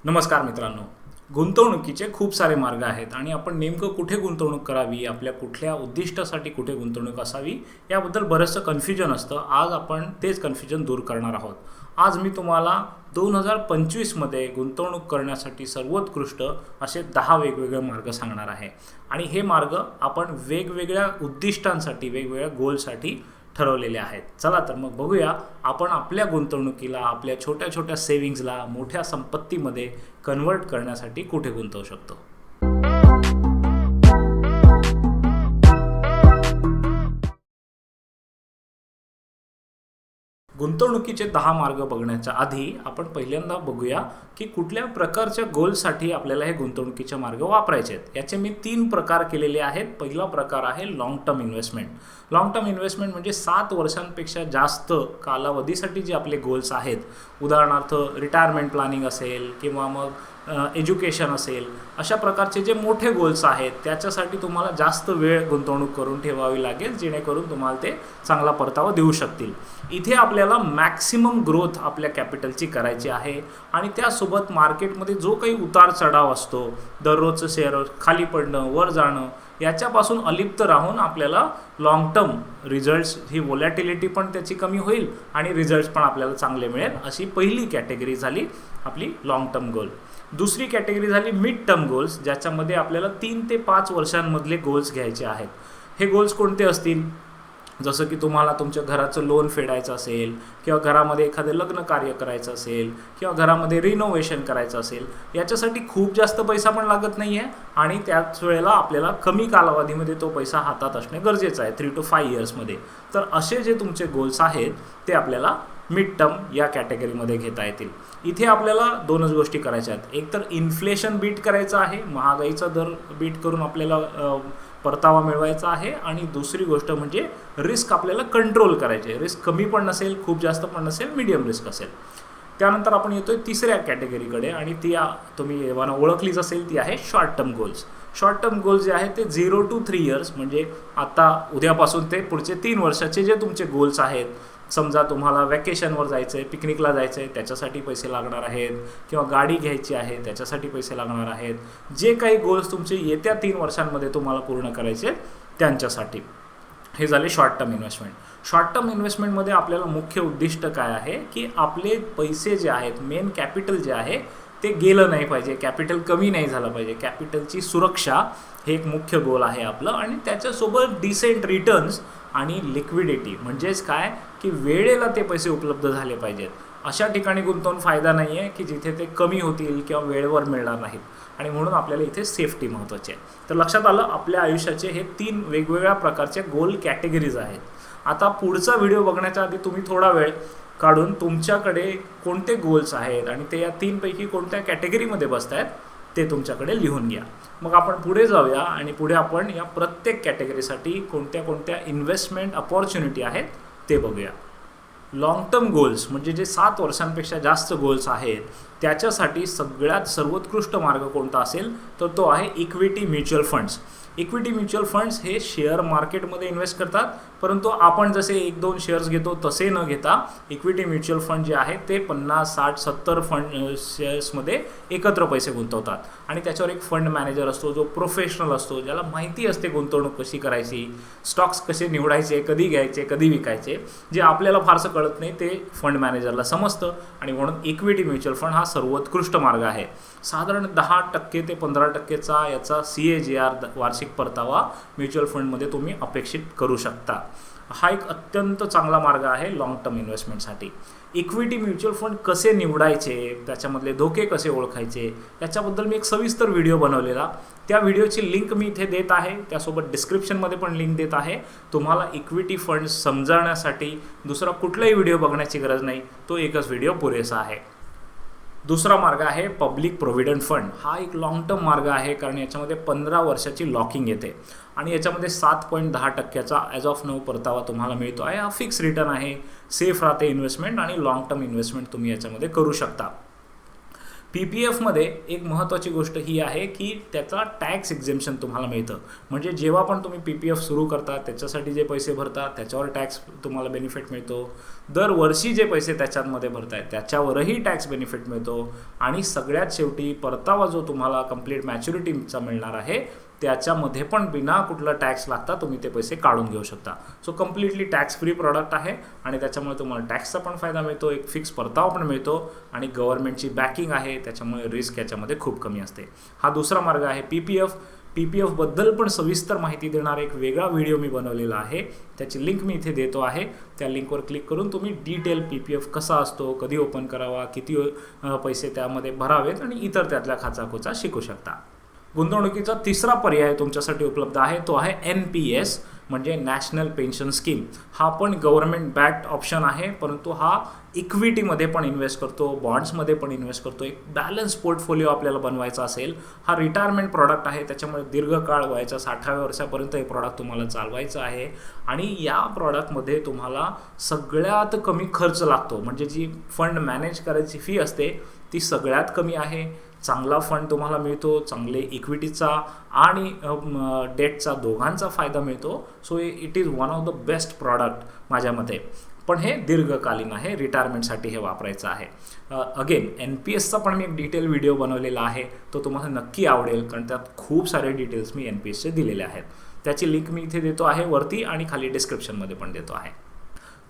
नमस्कार मित्रांनो, गुंतवणुकीचे खूप सारे मार्ग आहेत आणि आपण नेमकं कुठे गुंतवणूक करावी, आपल्या कुठल्या उद्दिष्टासाठी कुठे गुंतवणूक असावी याबद्दल बरंचसं कन्फ्युजन असतं. आज आपण तेच कन्फ्युजन दूर करणार आहोत. आज मी तुम्हाला 2025मध्ये गुंतवणूक करण्यासाठी सर्वोत्कृष्ट असे 10 वेगवेगळे मार्ग सांगणार आहे आणि हे मार्ग आपण वेगवेगळ्या उद्दिष्टांसाठी, वेगवेगळ्या गोलसाठी ठरवलेले आहेत. चला तर मग बघूया आपण आपल्या गुंतवणुकीला, आपल्या छोट्या छोट्या सेव्हिंग्जला मोठ्या संपत्तीमध्ये कन्व्हर्ट करण्यासाठी कुठे गुंतवू शकतो. गुंतवणुकीचे 10 मार्ग बघण्याच्या आधी आपण पहिल्यांदा बघूया की कुठल्या प्रकारच्या गोलसाठी आपल्याला हे गुंतवणुकीचे मार्ग वापरायचे आहेत. याचे मी 3 प्रकार केलेले आहेत. पहिला प्रकार आहे long term investment. Long term investment म्हणजे 7 वर्षांपेक्षा जास्त कालावधीसाठी जे आपले गोल्स आहेत, उदाहरणार्थ रिटायरमेंट प्लॅनिंग असेल किंवा मग एज्युकेशन असेल, अशा प्रकारचे जे मोठे गोल्स आहेत त्याच्यासाठी तुम्हाला जास्त वेळ गुंतवणूक करून ठेवावी लागेल, जेणेकरून तुम्हाला ते चांगला परतावा देऊ शकतील. इथे आपल्याला मॅक्सिमम ग्रोथ आपल्या कॅपिटलची करायची आहे आणि त्यासोबत मार्केटमध्ये जो काही उतार चढाव असतो, दररोजचं शेअर खाली पडणं, वर जाणं, याच्यापासून अलिप्त राहून आपल्याला लॉंग टर्म रिझल्ट्स, ही व्होलॅटिलिटी पण त्याची कमी होईल आणि रिझल्ट्स पण आपल्याला चांगले मिळेल. अशी पहिली कॅटेगरी झाली आपली लॉंग टर्म गोल. दुसरी कॅटेगरी झाली मिड टर्म गोल्स, ज्याच्यामध्ये आपल्याला 3 ते 5 वर्षांमधले गोल्स घ्यायचे आहेत. हे गोल्स कोणते असतील? जसं की तुम्हाला तुमच्या घराचं लोन फेडायचं असेल किंवा घरामध्ये एखादं लग्न कार्य करायचं असेल किंवा घरामध्ये रिनोव्हेशन करायचं असेल, याच्यासाठी खूप जास्त पैसा पण लागत नाही आहे आणि त्याच वेळेला आपल्याला कमी कालावधीमध्ये तो पैसा हातात असणे गरजेचं आहे, 3 to 5 इयर्समध्ये. तर असे जे तुमचे गोल्स आहेत ते आपल्याला मिड टर्म या कॅटेगरीमध्ये घेता येतील. इथे आपल्याला 2च गोष्टी करायच्या आहेत. एक तर इन्फ्लेशन बीट करायचं आहे, महागाईचा दर बीट करून आपल्याला परतावा मिळवायचा आहे, आणि दुसरी गोष्ट म्हणजे रिस्क आपल्याला कंट्रोल करायचे. रिस्क कमी पण नसेल, खूप जास्त पण नसेल, मीडियम रिस्क असेल. त्यानंतर आपण येतोय तिसऱ्या कॅटेगरीकडे आणि ती तुम्ही ओळखलीच असेल, ती आहे short term goals. Short term goals जे आहेत ते 0 to 3 इयर्स, म्हणजे आता उद्यापासून ते पुढचे 3 वर्षाचे जे तुमचे गोल्स आहेत, समजा तुम्हाला वॅकेशनवर जायचं आहे, पिकनिकला जायचं आहे, त्याच्यासाठी पैसे लागणार आहेत, किंवा गाडी घ्यायची आहे त्याच्यासाठी पैसे लागणार आहेत, जे काही गोल्स तुमचे येत्या 3 वर्षांमध्ये तुम्हाला पूर्ण करायचे त्यांच्यासाठी. हे झाले short term investment. Short term इन्व्हेस्टमेंटमध्ये आपल्याला मुख्य उद्दिष्ट काय आहे की आपले पैसे जे आहेत, मेन कॅपिटल जे आहे ते गेलं नाही पाहिजे, कॅपिटल कमी नाही झालं पाहिजे. कॅपिटलची सुरक्षा हे एक मुख्य गोल आहे आपलं, आणि त्याच्यासोबत डिसेंट रिटर्न्स आणि लिक्विडिटी, म्हणजेच काय की वेळेला ते पैसे उपलब्ध झाले पाहिजेत. अशा ठिकाणी गुंतवून फायदा नाही आहे की जिथे ते कमी होतील किंवा वेळेवर मिळणार नाहीत, आणि म्हणून आपल्याला इथे सेफ्टी महत्त्वाची आहे. तर लक्षात आलं, आपल्या आयुष्याचे हे 3 वेगवेगळ्या प्रकारचे गोल कॅटेगरीज आहेत. आता पुढचा व्हिडिओ बघण्याच्या आधी तुम्ही थोडा वेळ काढून तुमच्याकडे कोणते गोल्स आहेत आणि ते या 3 पैकी कोणत्या कॅटेगरीमध्ये बसत आहेत ते तुमच्याकडे लिहून घ्या. मग आपण पुढे जाऊया आणि पुढे आपण या प्रत्येक कॅटेगरीसाठी कोणत्या कोणत्या इन्व्हेस्टमेंट अपॉर्च्युनिटी आहेत ते बघूया. लॉंग टर्म गोल्स म्हणजे जे 7 वर्षांपेक्षा जास्त गोल्स आहेत, त्याच्यासाठी सगळ्यात सर्वोत्कृष्ट मार्ग कोणता असेल तर तो आहे equity mutual funds. Equity mutual funds हे शेअर मार्केटमध्ये इन्व्हेस्ट करतात, परंतु आपण जसे 1-2 शेअर्स घेतो तसे न घेता इक्विटी म्युच्युअल फंड जे आहे ते 50, 60, 70 फंड शेअर्समध्ये एकत्र पैसे गुंतवतात, आणि त्याच्यावर एक फंड मॅनेजर असतो जो प्रोफेशनल असतो, ज्याला माहिती असते गुंतवणूक कशी करायची, स्टॉक्स कसे निवडायचे, कधी घ्यायचे, कधी विकायचे. जे आपल्याला फारसं कळत नाही ते फंड मॅनेजरला समजतं, आणि म्हणून इक्विटी म्युच्युअल फंड हा सर्वोत्कृष्ट मार्ग आहे. साधारण 10% ते 15% याचा CAGR वार्षिक परतावा म्युच्युअल फंडमध्ये तुम्ही अपेक्षित करू शकता. हा एक अत्यंत चांगला मार्ग आहे लॉंग टर्म इन्व्हेस्टमेंटसाठी. इक्विटी म्युच्युअल फंड कसे निवडायचे, त्याच्यामधले धोके कसे ओळखायचे, याच्याबद्दल मी एक सविस्तर व्हिडिओ बनवलेला. त्या व्हिडिओची लिंक मी इथे देत आहे, त्यासोबत डिस्क्रिप्शनमध्ये पण लिंक देत आहे. तुम्हाला इक्विटी फंड्स समजण्यासाठी दुसरा कुठलाही व्हिडिओ बघण्याची गरज नाही, तो एकच व्हिडिओ पुरेसा आहे. दुसरा मार्ग आहे पब्लिक प्रोव्हिडंट फंड. हा एक लॉंग टर्म मार्ग आहे, कारण याच्यामध्ये 15 वर्षाची लॉकिंग येते आणि याच्यामध्ये 7.10% ॲज ऑफ नाऊ परतावा तुम्हाला मिळतो आहे. हा फिक्स रिटर्न आहे, सेफ राहते इन्व्हेस्टमेंट, आणि लॉंग टर्म इन्व्हेस्टमेंट तुम्ही याच्यामध्ये करू शकता. PPFमध्ये एक महत्त्वाची गोष्ट ही आहे की त्याचा टॅक्स एक्झेम्पशन तुम्हाला मिळतं. म्हणजे जेव्हा पण तुम्ही PPF सुरू करता त्याच्यासाठी जे पैसे भरता त्याच्यावर टॅक्स तुम्हाला बेनिफिट मिळतो. दरवर्षी जे पैसे त्याच्यामध्ये भरताय त्याच्यावरही टॅक्स बेनिफिट मिळतो. आणि सगळ्यात शेवटी परतावा जो तुम्हाला कंप्लीट मॅच्युरिटीचा मिळणार आहे त्याच्यामध्ये पण बिना कुठला टॅक्स लागता तुम्ही ते पैसे काढून घेऊ शकता. So completely tax free product आहे आणि त्याच्यामुळे तुम्हाला टॅक्सचा पण फायदा मिळतो, एक फिक्स परतावा पण मिळतो आणि गव्हर्नमेंटची बॅकिंग आहे त्याच्यामुळे रिस्क याच्यामध्ये खूप कमी असते. हा दुसरा मार्ग आहे PPF बद्दल पण सविस्तर माहिती देणार एक वेगळा व्हिडिओ मी बनवलेला आहे. त्याची लिंक मी इथे देतो आहे. त्या लिंकवर क्लिक करून तुम्ही डिटेल PPF कसा असतो, कधी ओपन करावा, किती पैसे त्यामध्ये भरावेत आणि इतर त्यातल्या खाचाखोचा शिकू शकता. गुंतवणुकीचा तिसरा पर्याय तुमच्यासाठी उपलब्ध आहे तो आहे NPS म्हणजे नॅशनल पेन्शन स्कीम. हा पण गव्हर्नमेंट बॅक्ड ऑप्शन आहे, परंतु हा इक्विटीमध्ये पण इन्व्हेस्ट करतो, बॉन्ड्समध्ये पण इन्व्हेस्ट करतो. एक बॅलन्स पोर्टफोलिओ आपल्याला बनवायचा असेल. हा रिटायरमेंट प्रॉडक्ट आहे त्याच्यामुळे दीर्घकाळ वयाच्या 60व्या वर्षापर्यंत हे प्रॉडक्ट तुम्हाला चालवायचं आहे. आणि या प्रॉडक्टमध्ये तुम्हाला सगळ्यात कमी खर्च लागतो. म्हणजे जी फंड मॅनेज करायची फी असते ती सगळ्यात कमी आहे. चांगला फंड तुम्हाला मिळतो, चांगले इक्विटीचा आणि डेटचा दोघांचा फायदा मिळतो. So it is one of the best product माझ्या मते. पण हे दीर्घकालीन आहे, रिटायरमेंटसाठी हे वापरायचं आहे. अगेन NPSचा पण मी एक डिटेल व्हिडिओ बनवलेला आहे, तो तुम्हाला नक्की आवडेल कारण त्यात खूप सारे डिटेल्स मी NPSचे दिलेले आहेत. त्याची लिंक मी इथे देतो आहे वरती आणि खाली डिस्क्रिप्शनमध्ये पण देतो आहे.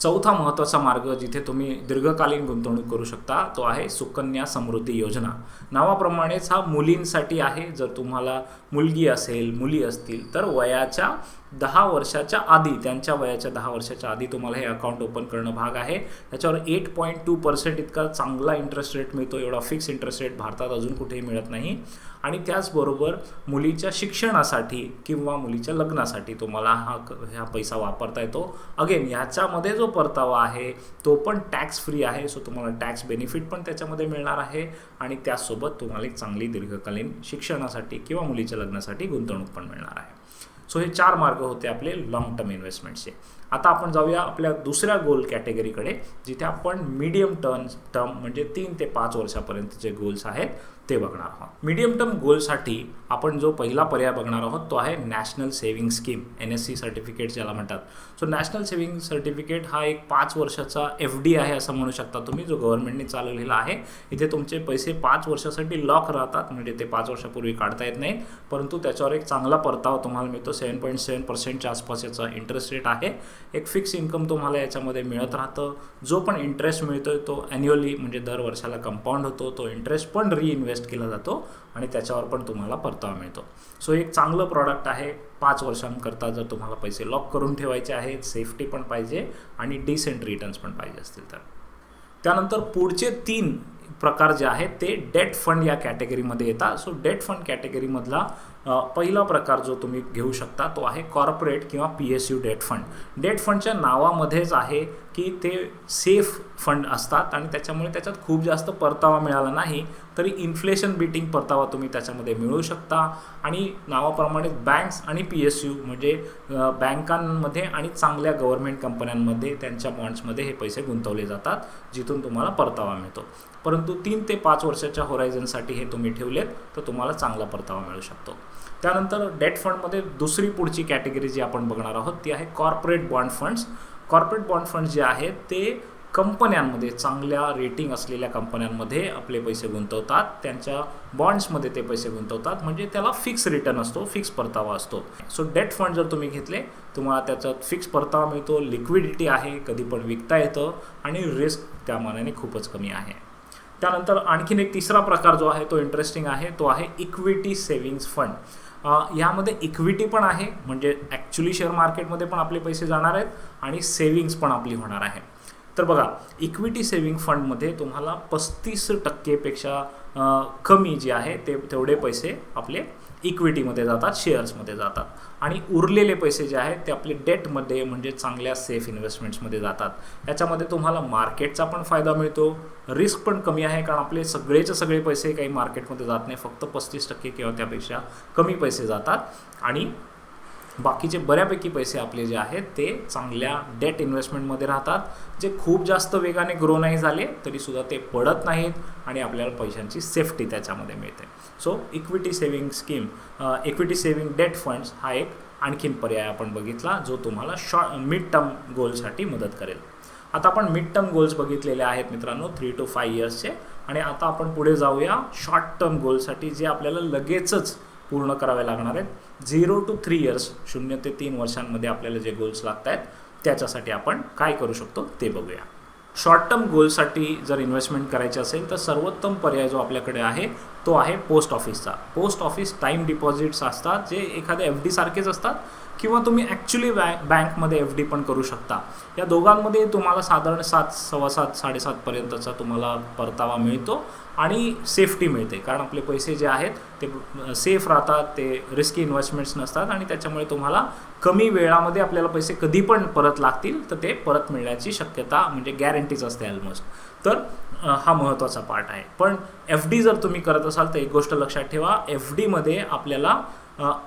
चौथा महत्त्वाचा मार्ग जिथे तुम्ही दीर्घकालीन गुंतवणूक करू शकता तो आहे सुकन्या समृद्धी योजना. नावाप्रमाणेच हा मुलींसाठी आहे. जर तुम्हाला मुलगी असेल, मुली असतील तर वयाच्या 10 वर्षाच्या आधी, त्यांच्या वयाच्या 10 वर्षाच्या आधी तुम्हाला हे अकाउंट ओपन करणं भाग आहे. त्याच्यावर 8.2% इतका चांगला इंटरेस्ट रेट मिळतो. एवढा फिक्स इंटरेस्ट रेट भारतात अजून कुठेही मिळत नाही. आणि त्याचबरोबर मुलीच्या शिक्षणासाठी किंवा मुलीच्या लग्नासाठी तुम्हाला हा पैसा वापरता येतो. अगेन ह्याच्यामध्ये जो परतावा आहे तो पण टॅक्स फ्री आहे. सो तुम्हाला टॅक्स बेनिफिट पण त्याच्यामध्ये मिळणार आहे आणि त्याचसोबत तुम्हाला एक चांगली दीर्घकालीन शिक्षणासाठी किंवा मुलीच्या लग्नासाठी गुंतवणूक पण मिळणार आहे. सो हे 4 मार्ग होते आपले लॉंग टर्म इन्व्हेस्टमेंटचे. आता आपण जाऊया आपल्या दुसऱ्या गोल कॅटेगरीकडे जिथे आपण मीडियम टर्म म्हणजे 3 ते 5 वर्षापर्यंतचे गोल्स आहेत ते बघणार आहोत. मीडियम टर्म गोलसाठी आपण जो पहिला पर्याय बघणार आहोत तो आहे national saving scheme, NSC certificate ज्याला म्हणतात. सो नॅशनल सेव्हिंग सर्टिफिकेट हा एक 5 वर्षाचा FD आहे असं म्हणू शकता तुम्ही, जो गव्हर्नमेंटने चालवलेला आहे. इथे तुमचे पैसे 5 वर्षासाठी लॉक राहतात, म्हणजे ते 5 वर्षापूर्वी काढता येत नाहीत, परंतु त्याच्यावर एक चांगला परतावा तुम्हाला मिळतो. 7.7% आसपास याचा इंटरेस्ट रेट आहे. एक फिक्स इन्कम तुम्हाला याच्यामध्ये मिळत राहतं. जो पण इंटरेस्ट मिळतोय तो ॲन्युअली म्हणजे दर वर्षाला कंपाऊंड होतो. तो इंटरेस्ट पण रिइन्व्हेस्ट केला जातो आणि त्याच्यावर पण तुम्हाला परतावा मिळतो. सो एक चांगलं प्रॉडक्ट आहे. 5 वर्षांकरता जर तुम्हाला पैसे लॉक करून ठेवायचे आहेत, सेफ्टी पण पाहिजे आणि डिसेंट रिटर्न्स पण पाहिजे असतील तर. त्यानंतर पुढचे 3 प्रकार जे आहेत ते डेट फंड या कॅटेगरीमध्ये येतात. सो डेट फंड कॅटेगरीमधला पहिला प्रकार जो तुम्ही घेऊ शकता तो आहे कॉर्पोरेट किंवा PSU डेट फंड. डेट फंडच्या नावामध्येच आहे की ते सेफ फंड असतात आणि त्याच्यामुळे त्याच्यात खूप जास्त परतावा मिळाला नाही तरी इन्फ्लेशन बीटिंग परतावा तुम्ही त्याच्यामध्ये मिळवू शकता. आणि नावाप्रमाणे बँक्स आणि PSU म्हणजे बँकांमध्ये आणि चांगल्या गव्हर्नमेंट कंपन्यांमध्ये त्यांच्या बॉन्ड्समध्ये हे पैसे गुंतवले जातात जिथून तुम्हाला परतावा मिळतो. परंतु 3 ते 5 वर्षाच्या होरायझनसाठी हे तुम्ही ठेवलेत तर तुम्हाला चांगला परतावा मिळू शकतो. त्यानंतर डेट फंडमध्ये दुसरी पुढची कॅटेगरी जी आपण बघणार आहोत ती आहे corporate bond funds. Corporate bond funds जे आहेत ते कंपन्यांमध्ये, चांगल्या रेटिंग असलेल्या कंपन्यांमध्ये आपले पैसे गुंतवतात. त्यांच्या बॉन्ड्समध्ये ते पैसे गुंतवतात, म्हणजे त्याला फिक्स रिटर्न असतो, फिक्स परतावा असतो. सो डेट फंड जर तुम्ही घेतले तुम्हाला त्याच्यात फिक्स परतावा मिळतो, लिक्विडिटी आहे, कधी पण विकता येतं आणि रिस्क त्या मानाने खूपच कमी आहे. त्यानंतर आणखीन एक तिसरा प्रकार जो आहे तो इंटरेस्टिंग आहे, तो आहे इक्विटी सेव्हिंग्ज फंड. यामध्ये इक्विटी पण आहे, म्हणजे ॲक्च्युली शेअर मार्केटमध्ये पण आपले पैसे जाणार आहेत आणि सेव्हिंग्ज पण आपली होणार आहे. तर बघा, इक्विटी सेव्हिंग फंडमध्ये तुम्हाला 35% कमी जे आहे ते तेवढे पैसे आपले इक्विटीमध्ये जातात, शेअर्समध्ये जातात आणि उरलेले पैसे जे आहेत ते आपले डेटमध्ये म्हणजे चांगल्या सेफ इन्व्हेस्टमेंट्समध्ये जातात. याच्यामध्ये तुम्हाला मार्केटचा पण फायदा मिळतो, रिस्क पण कमी आहे कारण आपले सगळेचे सगळे पैसे काही मार्केटमध्ये जात नाही, फक्त 35% किंवा त्यापेक्षा कमी पैसे जातात आणि बाकीचे बऱ्यापैकी पैसे आपले जे आहेत ते चांगल्या डेट इन्व्हेस्टमेंटमध्ये राहतात, जे खूप जास्त वेगाने ग्रो नाही झाले तरीसुद्धा ते पडत नाहीत आणि आपल्याला पैशांची सेफ्टी त्याच्यामध्ये मिळते. So equity saving scheme, equity saving date funds हा एक आणखीन पर्याय आपण बघितला जो तुम्हाला मिड टर्म गोलसाठी मदत करेल. आता आपण मिड टर्म गोल्स बघितलेले आहेत मित्रांनो 3 to 5 इयर्सचे, आणि आता आपण पुढे जाऊया शॉर्ट टर्म गोलसाठी जे आपल्याला लगेचच पूर्ण करावे लागणार आहेत. 0 to 3 इयर्स, 0 ते 3 वर्षांमध्ये आपल्याला जे गोल्स लागत आहेत त्याच्यासाठी आपण काय करू शकतो ते बघूया. शॉर्ट टर्म गोलसाठी जर इन्व्हेस्टमेंट करायची असेल तर सर्वोत्तम पर्याय जो आपल्याकडे आहे तो आहे पोस्ट ऑफिसचा. पोस्ट ऑफिस टाईम डिपॉझिट्स असतात जे एखाद्या FD सारखेच असतात, किंवा तुम्ही ॲक्च्युली बँकमध्ये FD पण करू शकता. या दोघांमध्ये तुम्हाला साधारण 7, 7.25, 7.5पर्यंतचा तुम्हाला परतावा मिळतो आणि सेफ्टी मिळते, कारण आपले पैसे जे आहेत ते सेफ राहतात, ते रिस्की इन्व्हेस्टमेंट्स नसतात आणि त्याच्यामुळे तुम्हाला कमी वेळामध्ये आपल्याला पैसे कधी पण परत लागतील तर ते परत मिळण्याची शक्यता म्हणजे गॅरंटीच असते ऑलमोस्ट. तर हा महत्त्वाचा पार्ट आहे. पण FD जर तुम्ही करत असाल तर एक गोष्ट लक्षात ठेवा, FDमध्ये आपल्याला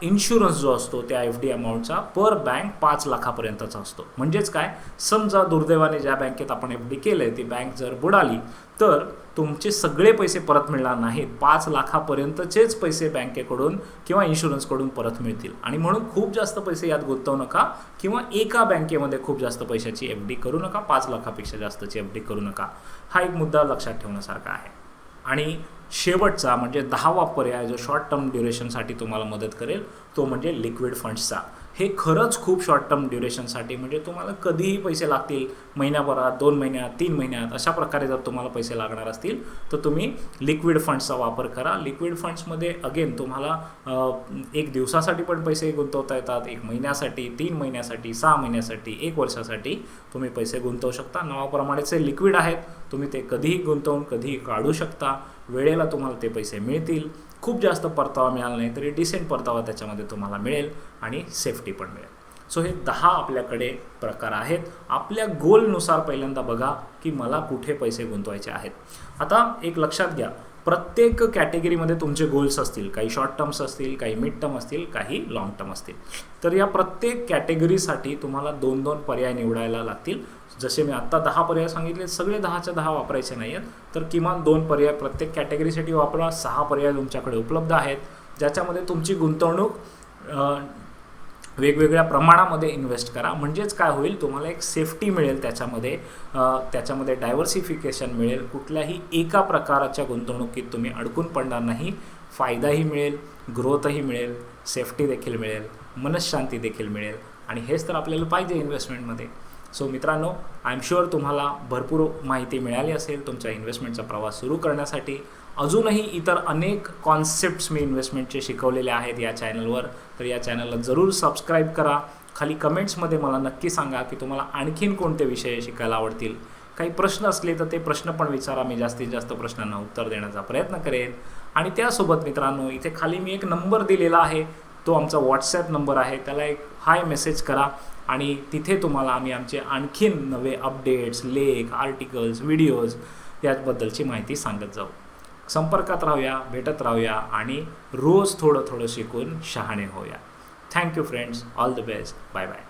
इन्शुरन्स जो असतो त्या FD अमाऊंटचा पर बँक 5 लाखापर्यंतचा असतो. म्हणजेच काय, समजा दुर्दैवाने ज्या बँकेत आपण FD केलं आहे ती बँक जर बुडाली तर तुमचे सगळे पैसे परत मिळणार नाहीत, 5 लाखापर्यंतचेच पैसे बँकेकडून किंवा इन्शुरन्सकडून परत मिळतील. आणि म्हणून खूप जास्त पैसे यात गुंतवू नका, किंवा एका बँकेमध्ये खूप जास्त पैशाची FD करू नका, 5 लाखापेक्षा जास्तची FD करू नका. हा एक मुद्दा लक्षात ठेवण्यासारखा आहे. आणि शेवटचा म्हणजे 10वा पर्याय जो शॉर्ट टर्म ड्युरेशनसाठी तुम्हाला मदत करेल तो म्हणजे लिक्विड फंड्सचा. हे खरंच खूप शॉर्ट टर्म ड्युरेशनसाठी, म्हणजे तुम्हाला कधीही पैसे लागतील, महिन्याभरात, 2 महिन्यात, 3 महिन्यात, अशा प्रकारे जर तुम्हाला पैसे लागणार असतील तर तुम्ही लिक्विड फंड्सचा वापर करा. लिक्विड फंड्समध्ये अगेन तुम्हाला 1 दिवसासाठी पण पैसे गुंतवता येतात, 1 महिन्यासाठी, 3 महिन्यासाठी, 6 महिन्यासाठी, 1 वर्षासाठी तुम्ही पैसे गुंतवू शकता. नावाप्रमाणेच हे लिक्विड आहेत, तुम्ही ते कधीही गुंतवून कधीही काढू शकता. वेळेला तुम्हाला ते पैसे मिळतील. खूप जास्त परतावा मिळाला नाही तरी डिसेंट परतावा त्याच्यामध्ये तुम्हाला मिळेल आणि सेफ्टी पण मिळेल. सो हे 10 आपल्याकडे प्रकार आहेत. आपल्या गोलनुसार पहिल्यांदा बघा की मला कुठे पैसे गुंतवायचे आहेत. आता एक लक्षात घ्या, प्रत्येक कॅटेगरीमध्ये तुमचे गोल्स असतील, काही शॉर्ट टर्म्स असतील, काही मिड टर्म असतील, काही लाँग टर्म असतील. तर या प्रत्येक कॅटेगरीसाठी तुम्हाला 2-2 पर्याय निवडायला लागतील. जसे मी आत्ता 10 पर्याय सांगितले, सगळे 10च्या 10 वापरायचे नाही आहेत, तर किमान 2 पर्याय प्रत्येक कॅटेगरीसाठी वापरा. 6 पर्याय तुमच्याकडे उपलब्ध आहेत ज्याच्यामध्ये तुमची गुंतवणूक वेगवेगळ्या प्रमाणामध्ये इन्व्हेस्ट करा. म्हणजेच काय होईल, तुम्हाला एक सेफ्टी मिळेल, त्याच्यामध्ये डायव्हर्सिफिकेशन मिळेल, कुठल्याही एका प्रकाराच्या गुंतवणुकीत तुम्ही अडकून पडणार नाही. फायदाही मिळेल, ग्रोथही मिळेल, सेफ्टी देखील मिळेल, मनःशांती देखील मिळेल, आणि हेच तर आपल्याला पाहिजे इन्व्हेस्टमेंटमध्ये. सो मित्रांनो, आय एम शुअर तुम्हाला भरपूर माहिती मिळाली असेल तुमच्या इन्व्हेस्टमेंटचा प्रवास सुरू करण्यासाठी. अजूनही इतर अनेक कॉन्सेप्ट्स मी इन्व्हेस्टमेंटचे शिकवलेले आहेत या चॅनलवर, तर या चॅनलला जरूर सबस्क्राईब करा. खाली कमेंट्समध्ये मला नक्की सांगा की तुम्हाला आणखीन कोणते विषय शिकायला आवडतील. काही प्रश्न असले तर ते प्रश्न पण विचारा, मी जास्तीत जास्त प्रश्नांना उत्तर देण्याचा प्रयत्न करेन. आणि त्यासोबत मित्रांनो, इथे खाली मी एक नंबर दिलेला आहे, तो आमचा WhatsApp नंबर आहे, त्याला एक हाय मेसेज करा आणि तिथे तुम्हाला आम्ही आमचे आणखीन नवे अपडेट्स, लेख, आर्टिकल्स, व्हिडिओज याबद्दलची माहिती सांगत जाऊ. संपर्कात राहूया, भेटत राहूया आणि रोज थोडं थोडं शिकून शहाणे होऊया. Thank you friends, all the best, bye bye.